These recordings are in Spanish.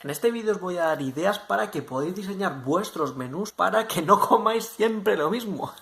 En este vídeo os voy a dar ideas para que podáis diseñar vuestros menús para que no comáis siempre lo mismo.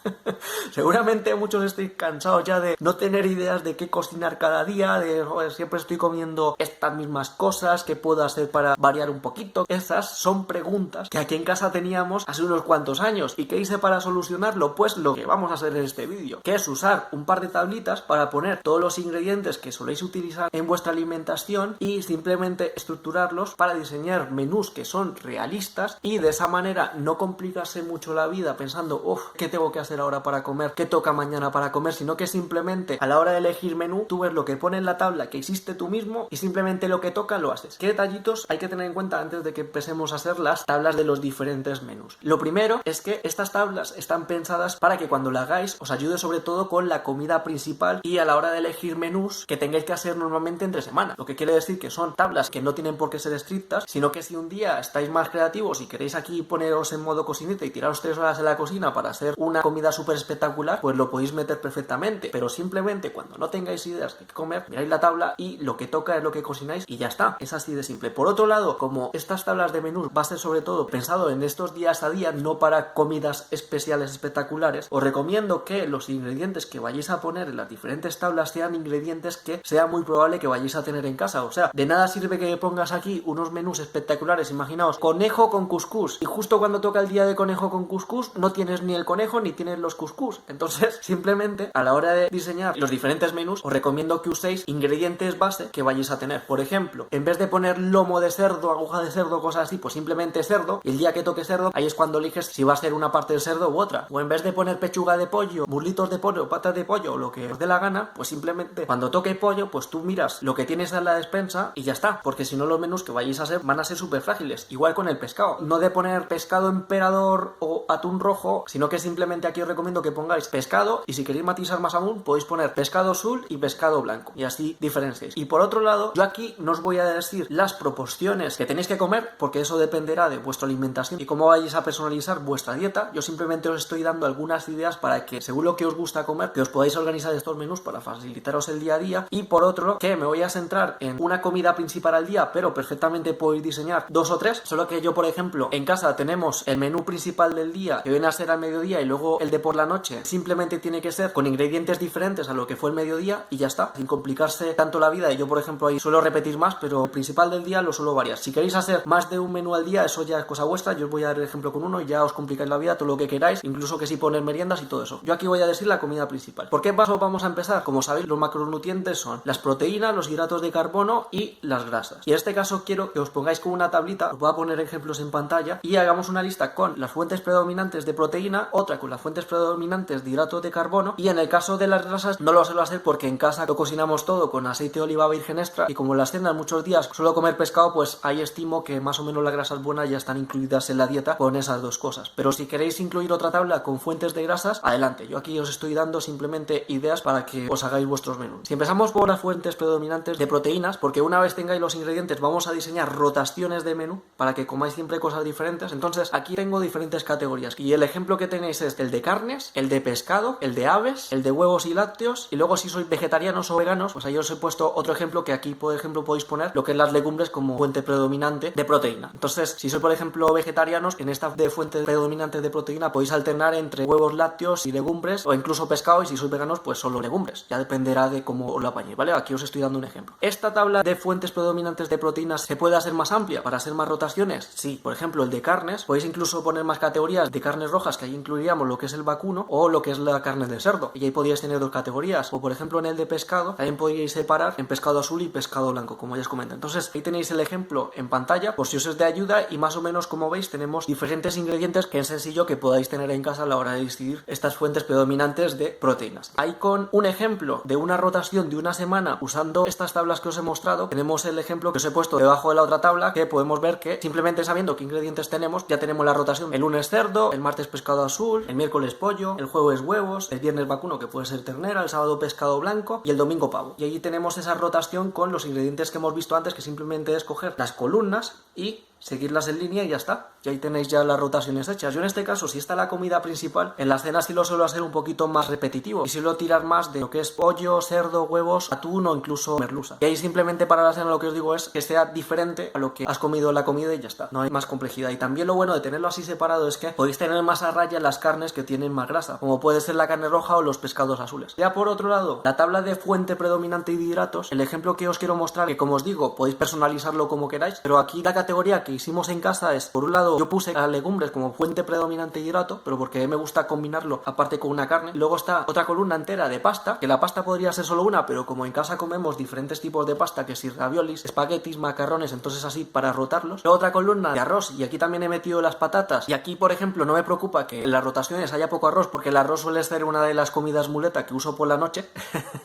Seguramente muchos estéis cansados ya de no tener ideas de qué cocinar cada día, de joder, siempre estoy comiendo estas mismas cosas, qué puedo hacer para variar un poquito. Esas son preguntas que aquí en casa teníamos hace unos cuantos años. ¿Y qué hice para solucionarlo? Pues lo que vamos a hacer en este vídeo, que es usar un par de tablitas para poner todos los ingredientes que soléis utilizar en vuestra alimentación y simplemente estructurarlos para diseñar menús que son realistas y de esa manera no complicarse mucho la vida pensando, ¿qué tengo que hacer ahora para comer? ¿Qué toca mañana para comer? Sino que simplemente a la hora de elegir menú, tú ves lo que pone en la tabla que hiciste tú mismo y simplemente lo que toca lo haces. ¿Qué detallitos hay que tener en cuenta antes de que empecemos a hacer las tablas de los diferentes menús? Lo primero es que estas tablas están pensadas para que cuando la hagáis os ayude sobre todo con la comida principal y a la hora de elegir menús que tengáis que hacer normalmente entre semana. Lo que quiere decir que son tablas que no tienen por qué ser estrictas, sino que si un día estáis más creativos y queréis aquí poneros en modo cocinita y tiraros 3 horas en la cocina para hacer una comida súper espectacular, pues lo podéis meter perfectamente, pero simplemente cuando no tengáis ideas de qué comer, miráis la tabla y lo que toca es lo que cocináis y ya está, es así de simple. Por otro lado, como estas tablas de menús va a ser sobre todo pensado en estos días a día, no para comidas especiales espectaculares, os recomiendo que los ingredientes que vayáis a poner en las diferentes tablas sean ingredientes que sea muy probable que vayáis a tener en casa. O sea, de nada sirve que pongas aquí unos menús espectaculares. Imaginaos, conejo con cuscús, y justo cuando toca el día de conejo con cuscús no tienes ni el conejo ni tienes los cuscús. Entonces simplemente a la hora de diseñar los diferentes menús os recomiendo que uséis ingredientes base que vayáis a tener. Por ejemplo, en vez de poner lomo de cerdo, aguja de cerdo, cosas así, pues simplemente cerdo, y el día que toque cerdo ahí es cuando eliges si va a ser una parte del cerdo u otra. O en vez de poner pechuga de pollo, muslitos de pollo, patas de pollo o lo que os dé la gana, pues simplemente cuando toque pollo pues tú miras lo que tienes en la despensa y ya está, porque si no los menús que vayáis a hacer van a ser súper frágiles. Igual con el pescado, no de poner pescado emperador o atún rojo, sino que simplemente aquí os recomiendo que pongáis pescado, y si queréis matizar más aún podéis poner pescado azul y pescado blanco y así diferenciéis. Y por otro lado, yo aquí no os voy a decir las proporciones que tenéis que comer porque eso dependerá de vuestra alimentación y cómo vayáis a personalizar vuestra dieta. Yo simplemente os estoy dando algunas ideas para que según lo que os gusta comer, que os podáis organizar estos menús para facilitaros el día a día. Y por otro, que me voy a centrar en una comida principal al día, pero perfectamente podéis diseñar 2 o 3, solo que yo, por ejemplo, en casa tenemos el menú principal del día que viene a ser al mediodía y luego el de por la noche simplemente tiene que ser con ingredientes diferentes a lo que fue el mediodía y ya está, sin complicarse tanto la vida. Y yo, por ejemplo, ahí suelo repetir más, pero el principal del día lo suelo variar. Si queréis hacer más de un menú al día, eso ya es cosa vuestra. Yo os voy a dar el ejemplo con uno y ya os complicáis la vida todo lo que queráis, incluso que si poner meriendas y todo eso. Yo aquí voy a decir la comida principal. ¿Por qué paso vamos a empezar? Como sabéis, los macronutrientes son las proteínas, los hidratos de carbono y las grasas. Y en este caso quiero que os pongáis con una tablita, os voy a poner ejemplos en pantalla y hagamos una lista con las fuentes predominantes de proteína, otra con las fuentes predominantes de hidratos de carbono, y en el caso de las grasas no lo suelo hacer porque en casa lo cocinamos todo con aceite de oliva virgen extra y como en las cenas muchos días suelo comer pescado, pues ahí estimo que más o menos las grasas buenas ya están incluidas en la dieta con esas dos cosas. Pero si queréis incluir otra tabla con fuentes de grasas, adelante. Yo aquí os estoy dando simplemente ideas para que os hagáis vuestros menús. Si empezamos por las fuentes predominantes de proteínas, porque una vez tengáis los ingredientes vamos a diseñar rotaciones de menú para que comáis siempre cosas diferentes. Entonces aquí tengo diferentes categorías y el ejemplo que tenéis es el de carnes, el de pescado, el de aves, el de huevos y lácteos, y luego si sois vegetarianos o veganos, pues ahí os he puesto otro ejemplo que aquí por ejemplo podéis poner lo que es las legumbres como fuente predominante de proteína. Entonces si sois por ejemplo vegetarianos, en esta de fuente predominante de proteína podéis alternar entre huevos, lácteos y legumbres, o incluso pescado, y si sois veganos pues solo legumbres, ya dependerá de cómo os lo apañéis, ¿vale? Aquí os estoy dando un ejemplo. Esta tabla de fuentes predominantes de proteínas se puede hacer más amplia para hacer más rotaciones, sí. Por ejemplo, el de carnes, podéis incluso poner más categorías de carnes rojas, que ahí incluiríamos lo que es el vacuno o lo que es la carne de cerdo, y ahí podríais tener 2 categorías. O por ejemplo en el de pescado también podríais separar en pescado azul y pescado blanco, como ya os comenté. Entonces ahí tenéis el ejemplo en pantalla por si os es de ayuda, y más o menos como veis tenemos diferentes ingredientes que es sencillo que podáis tener en casa a la hora de decidir estas fuentes predominantes de proteínas. Ahí con un ejemplo de una rotación de una semana usando estas tablas que os he mostrado, tenemos el ejemplo que os he puesto debajo de la otra tabla, que podemos ver que simplemente sabiendo qué ingredientes tenemos ya tenemos la rotación. El lunes cerdo, el martes pescado azul, el miércoles pollo, el jueves huevos, el viernes vacuno que puede ser ternera, el sábado pescado blanco y el domingo pavo. Y allí tenemos esa rotación con los ingredientes que hemos visto antes, que simplemente es coger las columnas y seguirlas en línea y ya está. Y ahí tenéis ya las rotaciones hechas. Yo en este caso, si está la comida principal, en las cenas sí lo suelo hacer un poquito más repetitivo y suelo tirar más de lo que es pollo, cerdo, huevos, atún o incluso merluza. Y ahí simplemente para la cena lo que os digo es que sea diferente a lo que has comido en la comida y ya está. No hay más complejidad. Y también lo bueno de tenerlo así separado es que podéis tener más a raya las carnes que tienen más grasa, como puede ser la carne roja o los pescados azules. Ya por otro lado, la tabla de fuente predominante de hidratos, el ejemplo que os quiero mostrar, que como os digo, podéis personalizarlo como queráis, pero aquí la categoría que hicimos en casa es, por un lado, yo puse las legumbres como fuente predominante de hidrato, pero porque me gusta combinarlo aparte con una carne. Luego está otra columna entera de pasta, que la pasta podría ser solo una, pero como en casa comemos diferentes tipos de pasta, que si raviolis, espaguetis, macarrones, entonces así para rotarlos. Luego otra columna de arroz, y aquí también he metido las patatas. Y aquí, por ejemplo, no me preocupa que en las rotaciones haya poco arroz, porque el arroz suele ser una de las comidas muleta que uso por la noche.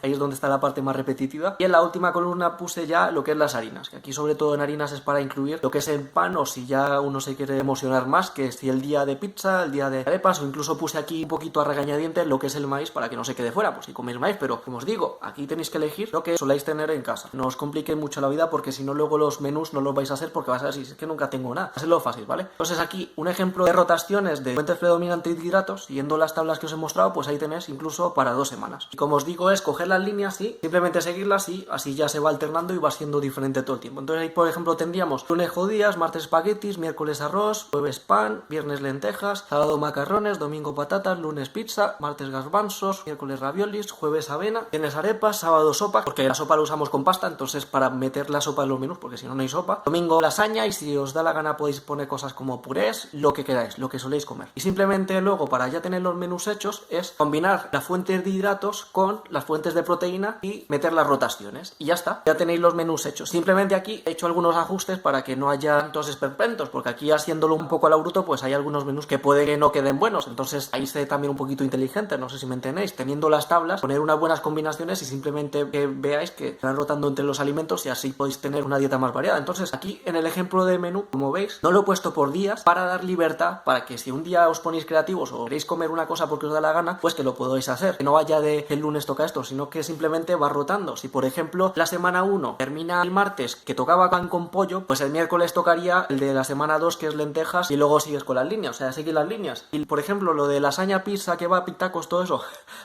Ahí es donde está la parte más repetitiva. Y en la última columna puse ya lo que es las harinas, que aquí sobre todo en harinas es para incluir lo que es el pan, o si ya uno se quiere emocionar más, que si el día de pizza, el día de arepas, o incluso puse aquí un poquito a regañadientes lo que es el maíz para que no se quede fuera, pues si coméis maíz. Pero como os digo, aquí tenéis que elegir lo que soláis tener en casa. No os compliquéis mucho la vida, porque si no luego los menús no los vais a hacer, porque vais a decir, es que nunca tengo nada. Hacedlo fácil, ¿vale? Entonces aquí un ejemplo de rotaciones de fuentes predominantes de hidratos, siguiendo las tablas que os he mostrado, pues ahí tenéis incluso para 2 semanas. Y como os digo, es coger las líneas y simplemente seguirlas, y así ya se va alternando y va siendo diferente todo el tiempo. Entonces ahí, por ejemplo, tendríamos lunes judías, martes espaguetis, miércoles arroz, jueves pan, viernes lentejas, sábado macarrones, domingo patatas, lunes pizza, martes garbanzos, miércoles raviolis, jueves avena, viernes arepas, sábado sopa, porque la sopa la usamos con pasta, entonces para meter la sopa en los menús, porque si no, no hay sopa. Domingo lasaña, y si os da la gana podéis poner cosas como purés, lo que queráis, lo que soléis comer. Y simplemente luego, para ya tener los menús hechos, es combinar las fuentes de hidratos con las fuentes de proteína y meter las rotaciones. Y ya está, ya tenéis los menús hechos. Simplemente aquí he hecho algunos ajustes para que no haya tantos esperpentos, porque aquí haciéndolo un poco a lo bruto, pues hay algunos menús que puede que no queden buenos. Entonces ahí sé también un poquito inteligente, no sé si me entendéis, teniendo las tablas, poner unas buenas combinaciones y simplemente que veáis que van rotando entre los alimentos, y así podéis tener una dieta más variada. Entonces aquí en el ejemplo de menú, como veis, no lo he puesto por días para dar libertad, para que si un día os ponéis creativos o queréis comer una cosa porque os da la gana, pues que lo podáis hacer, que no vaya de el lunes toca esto, sino que simplemente va rotando. Si por ejemplo la semana 1 termina el martes que tocaba pan con pollo, pues el miércoles tocaría el de la semana 2, que es lentejas, y luego sigues con las líneas, o sea, seguir las líneas. Y por ejemplo lo de lasaña, pizza, kebab, tacos, todo eso,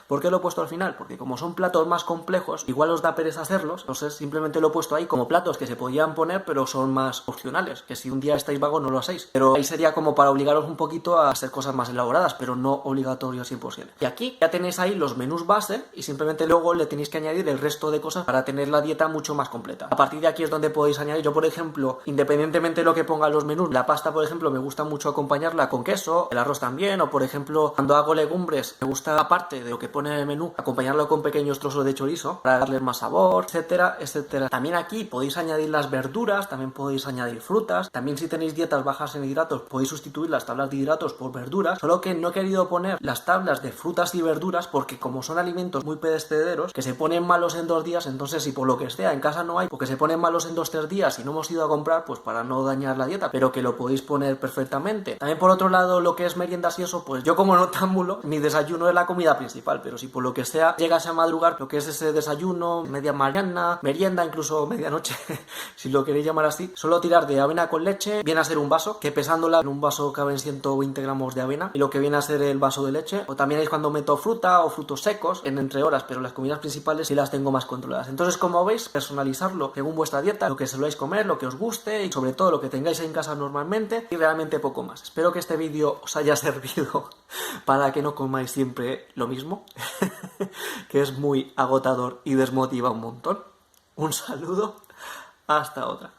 ¿por qué lo he puesto al final? Porque como son platos más complejos, igual os da pereza hacerlos, entonces simplemente lo he puesto ahí como platos que se podían poner, pero son más opcionales, que si un día estáis vagos no lo hacéis. Pero ahí sería como para obligaros un poquito a hacer cosas más elaboradas, pero no obligatorio 100%. Y aquí ya tenéis ahí los menús base, y simplemente luego le tenéis que añadir el resto de cosas para tener la dieta mucho más completa. A partir de aquí es donde podéis añadir. Yo, por ejemplo, independientemente de lo que ponga en los menús, la pasta, por ejemplo, me gusta mucho acompañarla con queso, el arroz también, o por ejemplo, cuando hago legumbres, me gusta, aparte de lo que pone en el menú, acompañarlo con pequeños trozos de chorizo para darle más sabor, etcétera, etcétera. También aquí podéis añadir las verduras, también podéis añadir frutas. También, si tenéis dietas bajas en hidratos, podéis sustituir las tablas de hidratos por verduras, solo que no he querido poner las tablas de frutas y verduras porque como son alimentos muy perecederos, que se ponen malos en 2 días, entonces si por lo que sea en casa no hay, porque se ponen malos en 2-3 días y no hemos ido a comprar, pues para no dañar la dieta, pero que lo podéis poner perfectamente. También por otro lado, lo que es meriendas y eso, pues yo como noctámbulo, mi desayuno es la comida principal, pero si por lo que sea llegas a madrugar, lo que es ese desayuno, media mañana, merienda, incluso medianoche, si lo queréis llamar así, solo tirar de avena con leche, viene a ser un vaso, que pesándola en un vaso caben 120 gramos de avena, y lo que viene a ser el vaso de leche. O también es cuando meto fruta o frutos secos en entre horas, pero las comidas principales sí las tengo más controladas. Entonces, como veis, personalizarlo según vuestra dieta, lo que soléis comer, lo que os guste y sobre todo lo que tengáis en casa normalmente, y realmente poco más. Espero que este vídeo os haya servido para que no comáis siempre lo mismo, que es muy agotador y desmotiva un montón. Un saludo, hasta otra.